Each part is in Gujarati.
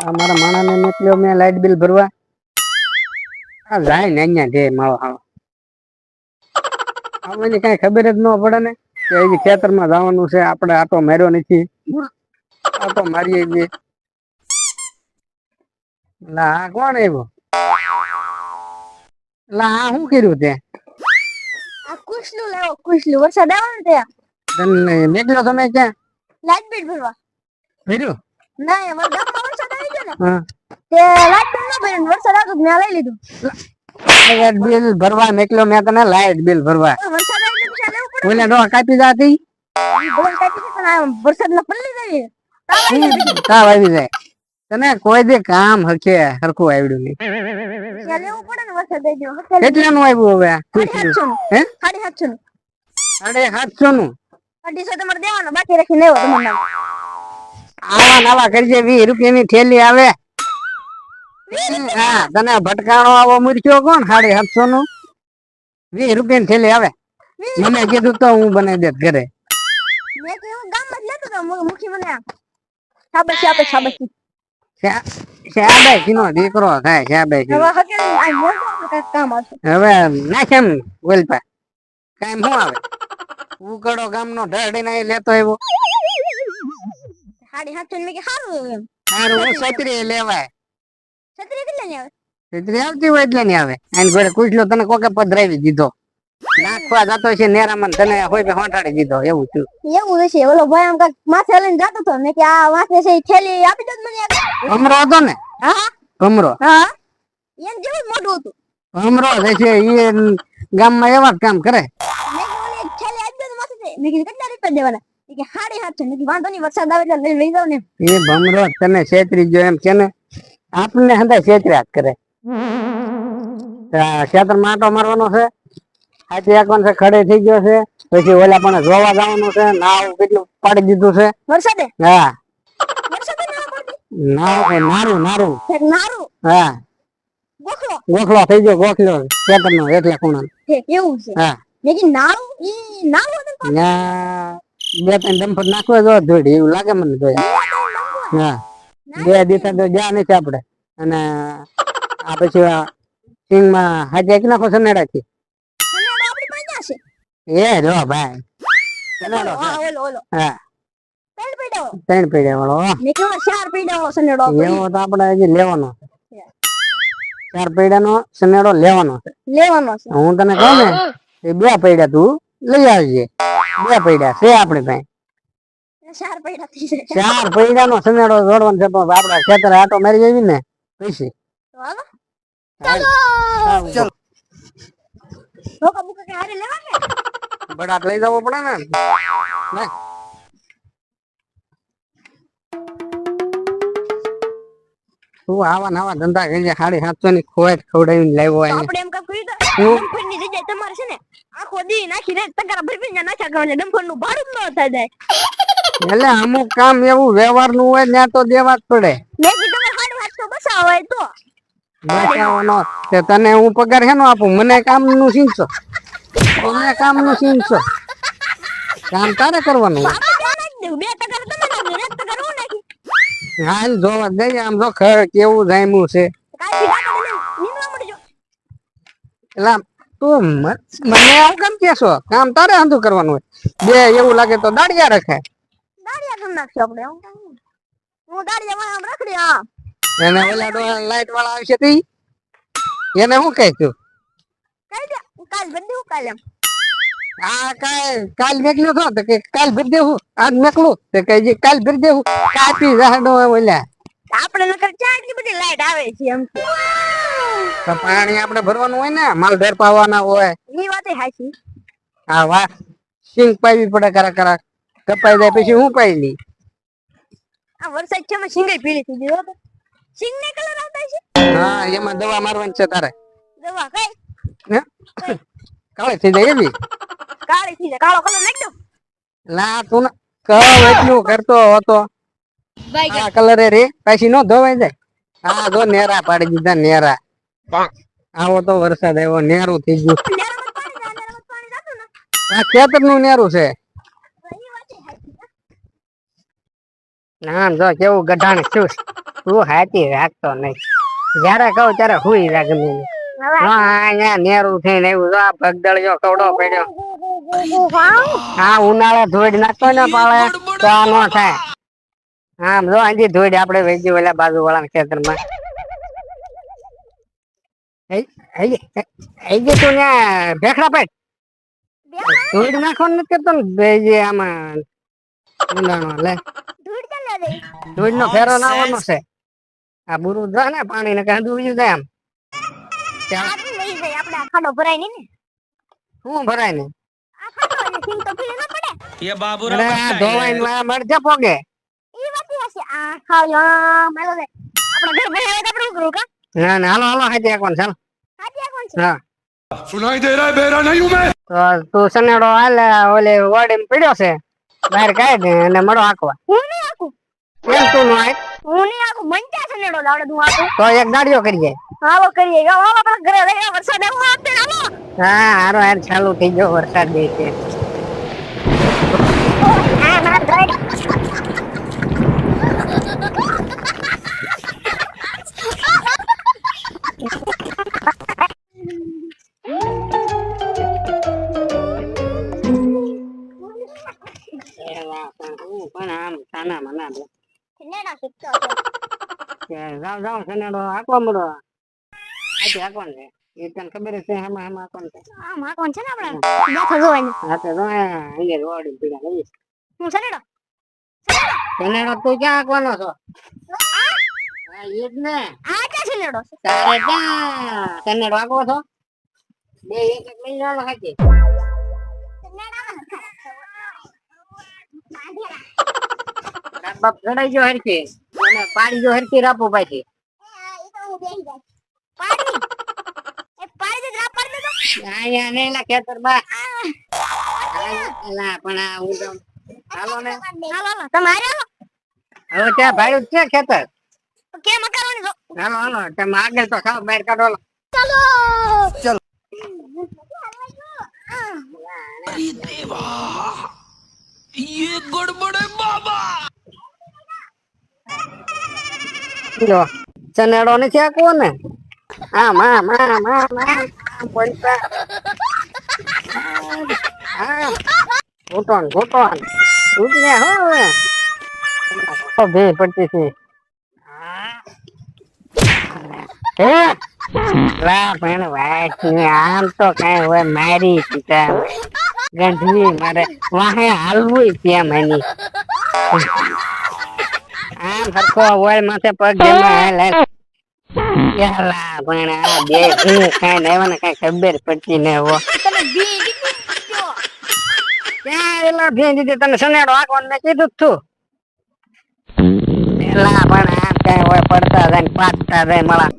અમારા માણસને મોકલ્યો મેં લાઇટ બિલ ભરવા. આ જાય ને અહીંયા દે માવો હાવ. આપણને કઈ ખબર જ ન પડે ને કે હજી ખેતરમાં જવાનું છે, આપણે આટો માર્યો નથી. આટો મારીએ છીએ. લા આ કોણ આવ્યો? લા આ શું કર્યું તે? આ કુશલું લેવો, કુશલું વરસાદ આવે ને ત્યાં તને નીકળ્યો તમે ક્યાં? લાઈટ બિલ ભરવા. ભર્યું? ના અમારા ગામમાં વરસાદ આવી ગયો ને હા. તે લાઈટ બિલ ન ભર્યું, વરસાદ આવતો મેં લઈ લીધું. લાઇટ બિલ ભરવા નીકળ્યો મેં તને લાઇટ બિલ ભરવા. વરસાદ આવી ગયો પછી લેવું પડે. ઓલે ડોહા કાપી જાતી. બોલ કાપી છે પણ આ વરસાદ ના પલ્લી જાય. તાવ આવી જાય. તને કોઈ દે કામ હરખે હરખું આવડ્યું નહીં. ત્યાં લેવું પડે ને વરસાદ આવી ગયો. કેટલાનું આવ્યું હવે? 750 હે? 750 નું. 750 નું? 250 તમારે દેવાનો, બાકી રાખીને લેવો તમારે. આવા નવા કરજે. 20 રૂપિયાની થેલી આવે. હા તને ભટકાણો આવો મૂર્ખ્યો કોણ? 750 નું 20 રૂપિયાની થેલી આવે. મને કીધું તો હું બનાવી દેત ઘરે. મેં તો એવું ગામમાં જ લેતો તો મુખી મને શાબાશી આપે, શાબાશી. શાબાશી નો દીકરો થાય. શાબાશી હવે હકે આ મોટો કાંઈક કામ આવશે. હવે ના કેમ ગોલપા કામ શું આવે? ઉકડો ગામનો ઢળીને અહીં લેતો આવ્યો. 750 મેં કે સારું એમ. સારું હું છત્રી લેવાય. છત્રી કેટલાની આવે? છત્રી આવતી હોય એટલે નહીં આવે. એની ઘરે કુછલો તને કોકે પધરાવી દીધો. નાખવા જતો છે નેરામાં, તને હોય હોંટાડી દીધો. એવું થયું. એવું હશે. ઓલો ભાઈ આમ કાંઈક માથે લઈને જતો હતો. મેં કે આ માથે છે ઈ થેલી આપી દો ને મને. ભમરો હતો ને? હા ભમરો. હા એમ જેવું જ મોઢું હતું. ભમરો છે એ ગામમાં એવા જ કામ કરે. મેં કે ઓલી થેલી આપી દો ને માથે. મેં કીધું કેટલા રૂપિયા દેવાના? એ કે 750. મેં કીધું વાંધો નહીં, વરસાદ આવે એટલે લઈ જાવ ને. એ ભમરો તને છેતરી ગયો એમ કે ને? આપને હંધા છેતર્યા જ કરે. ખેતરમાં આંટો મારવાનો છે, હાથી આંકવાનો છે, ખડે થઈ ગયો છે, પછી ઓલા પણ જોવા જવાનું છે. નાવ કેટલું પાડી દીધું છે. વરસાદે હા વરસાદે ના પડતી. નારું નારું. ઠેક નારું હા ગોખલો. ગોખલો થઈ ગયો. ગોખલો ખેતરનો એટલે ખૂણા. ઠેક એવું છે. હા મેં કીધું નારું ઈ નારું હતું પણ. ત્યાં 2-3 ડમ્ફર નાખવા જો ધોડી એવું લાગે મને તો. હા 2 દિવસ તો જ્યાં નથી આપડે. અને આ પછી સિંગમાં હાજે કે નાખો સનેડાથી. સનેડો આપણી પાસે છે. એ જો ભાઈ સનેડો છે. હા ઓલો ઓલો હા 3 પૈડા. 3 પૈડા વાળો. મેં કીધું 4 પૈડા વાળો સનેડો આપો. એવો તો આપડે હજી લેવાનો છે. 4 પૈડાનો સનેડો લેવાનો છે. લેવાનો છે. હું તને કહું ને એ 2 પૈડા તું લઈ આવજે. 2 પૈડા છે આપણી પાસે. 4 પૈડા થઈ જાય. 4 પૈડાનો સનેડો જોડવાનો છે. પણ આપડા ખેતર આટો મારી જવી ને પછી. તો હાલો ચાલો ધોકા બુકા કે હારે લેવા કે? બડાટ લઈ જવો પડે ને. ના તું આવા નવા ધંધા કરી 750 ની ખોટ ખવડાવીને લાવ્યો તો અહીંયા. આપણે એમ કામ કર્યું તો ડમ્ફરની જગ્યાએ તમારે છે ને આખો દી નાખીને તગારા ભરી નાખ્યા કરવાના. ડમ્ફરનું ભાડું જ ન થાય જાય. એટલે અમુક કામ એવું વ્યવહારનું હોય ત્યાં તો દેવા જ પડે. મેં કીધું તમે 750 બસાવો હોય તો બચાવવાનો તે તને હું પગાર હેનો આપું? મને કામનું સીનશો. મને કામનું સીનશો. કામ તારે કરવાનું હોય. આપણે ત્યાં નાખી દેવું. 2 તગારા તમે નાખી, 1 તગાર હું નાખી. હાલ જોવા દઈએ આમ જો ખર કેવું જામ્યું છે. કાલથી ગાતા લઈને નીંદવા મળજો. એટલે તું મને આવું કેમ કેશો? કામ તારે હંધું કરવાનું હોય. બે એવું લાગે તો દાડિયા રખાય. દાડિયા કરી નાખશું આપણે. હું દાડિયા આમ રખડી. હા એને ઓલા લાઈટ વાળા આવશે તી એને શું કહે તું? કઈ દે કાલ ભરી દેવું. કાલ એમ આ કાલ મેકલ્યો છો તો કે કાલ ભરી દેવું. આજ મેકલું તો કઈ કાલ ભરી દેવું. કાપી જાડો ઓલા આપણે નકર ચા એટલી બધી લાઈટ આવે છે એમ. તો પાણી આપણે ભરવાનું હોય ને, માલધાર પાવાના હોય. ઈ વાતે હાચી. હા વાહ સિંગ પાવી પડે. કરા કપાઈ જાય પછી હું પાઈ લી. આ વરસાદ છે માં સિંગાઈ પીળી થઈ ગઈ. તો સિંગ ને કલર આવતા છે. હા એમાં દવા મારવાની છે તારે. દવા કઈ હે? કાળી થઈ જાય એવી. કાળી થઈ જાય. કાળો કલર નાખ દો. લા તું ને કહું એટલું કરતો હતો. આ કલર રે પછી નો ધોવાઈ જાય. હા જો નેરા પાડી દીધા. નેરા આવો તો વરસાદ આવ્યો નેરું થઈ ગયું. નેરામાં પાણી જાય. નેરામાં પાણી જાતું ને. આ ખેતર નું નેરું છે. તો ઈ વાતે હાચી. ના જો કેવું ગઢાણ થયું. તું હાથી રાખતો નહીં જયારે કહું ત્યારે હુઈ જા ગમે ઈ. હવે અહીંયા નેરું થઈને એવું જો આ ભગદળિયો કવડો પડ્યો વાવ હા ઉનાળે ધોઈડ નાખતો ને પાળે તો આ નો થાય આમ જો આજી ધોઈડ આપણે વેચી ઓલા બાજુ વાળાના ખેતરમાં તું ત્યાં ભેખડા પેટ ધોઈડ નાખવાનું નથી કરતો ને જે આમાં ઉનાળો લે ધૂળ ચાલે દે ધોઈડ નો ફેરો નાવાનો છે આ બુરું જો ને પાણી ને કાંદું જાય આમ આપણે લઈ જાય આપણે આ ખાડો ભરાય નહીં ને શું ભરાય ને આ ખાડો એટલે સિંગ તો પીએ ન પડે ये અરે बाबूराव આ अच्छा है ધોવાઈને મળજે પોગે ઈ વાત હશે આ ખાડો મેલો દે આપણે ઘર ભરાય તો આપણે ઉઘરું કા ના ના હાલો હાલો હાજે એકવાર ચાલ હાજી કોણ છે હા सुनाई दे रहा है बेरा नहीं हूं मैं તો તું સનેડો હાલ ઓલે વોર્ડ પડ્યો છે બહાર કાઢ અને મળો હાંકવા હું નહીં આકું કેમ તું નો હાંક? હું નહીં આકું મંચા છે નેડો દાડે હું આકું તો એક ગાડીઓ કરી જાય હાલો કરીએ હાલો આપણે ઘરે લઈને વરસાદ આવો આપતે હાલો હા હારો હાર ચાલુ થઈ ગયો વરસાદ દે છે હા માર ઘરે પણ આમ સાના મના બે નેડા શીખતો જાવ જાવ સનેડો હાંકવા મળો આજે હાંકવાનું છે એ તને ખબર છે આમાં આમાં હાંકવાનું છે આ માં કોણ છે ને આપણે બેઠો જોઈને હા તો જો અહીંયા રોડ પીડા લઈ હું સનેડો સનેડો તું ક્યાં હાંકવાનો છો હા એ જ ને આ ક્યાં સનેડો છે તારે ક્યાં સનેડો હાંકવો છો બે એક એક લઈ જવાનો હાકી બાપ ચડાઈ ગયો હરખી અને પાડી જો હરખી રાપો પાછી અહીંયા ને એલા ખેતર બા એલા પણ આ હું તો હાલો ને હવે ત્યાં ભાડું જ છે ખેતર હાલો હાલો તમે આગળ તો ખાવ બહાર કાઢો હાલો. ये गड़बड़ है बाबा જો ચનેડો નથી આકવો ને આમ આમ આમ આમ આમ પૈસા ઘૂંટો ઘૂંટો ઉતરે હવે ભે પડતી છે હે લા પણ વાત ને આમ તો કઈ હોય મારી પિતા ગંધવી મારે વાહે હાલવું ત્યાં માની આમ સરખો હોય માથે પગ જમા હાલ યાલા પણ આ બે હું કઈ લેવા ને કઈ ખબર પડતી ને હો ક્યાં એલા ભેં દીધી તને સનેડો હાંકવાનું મેં કીધું જ તું એલા પણ આમ કઈ હોય પડતા જાય ને પાછતા જાય મળા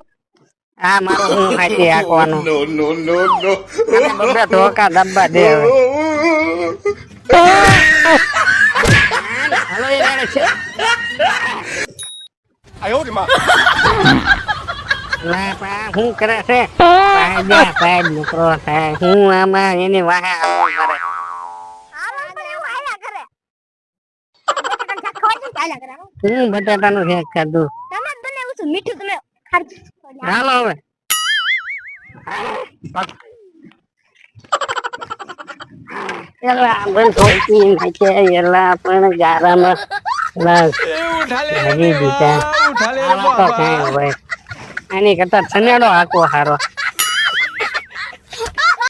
આ મારું હું હાથી હાંકવાનું नो नो नो नो અને બબે ધોકા દબ્બા દે હવે હાલો એ રેડે છે आयो रे मां લા પા હું કરે છે પાડ્યા પાડ નીકળો થાય હું આમાં એની વાહે આવું કરે હું બટાટાનું શેક ખાધું મીઠું તમે ખાધું હાલો હવે એલા બંધ થોડી નાખે એલા પણ ગારામાં એલા उठा ले હરી દીધા उठा ले આવા તો કઈ હોય આની કરતા સનેડો હાકો હારો